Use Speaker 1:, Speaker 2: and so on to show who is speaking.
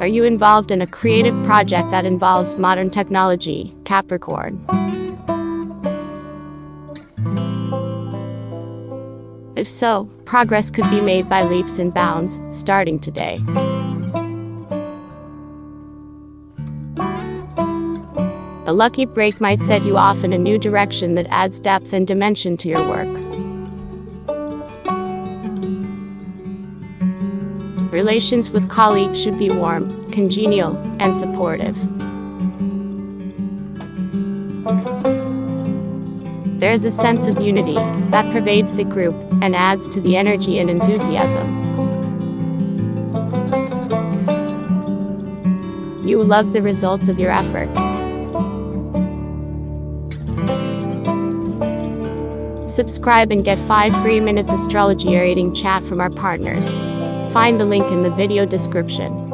Speaker 1: Are you involved in a creative project that involves modern technology, Capricorn? If so, progress could be made by leaps and bounds, starting today. A lucky break might set you off in a new direction that adds depth and dimension to your work. Relations with colleagues should be warm, congenial, and supportive. There is a sense of unity that pervades the group and adds to the energy and enthusiasm. You will love the results of your efforts. Subscribe and get 5 free minutes astrology reading chat from our partners. Find the link in the video description.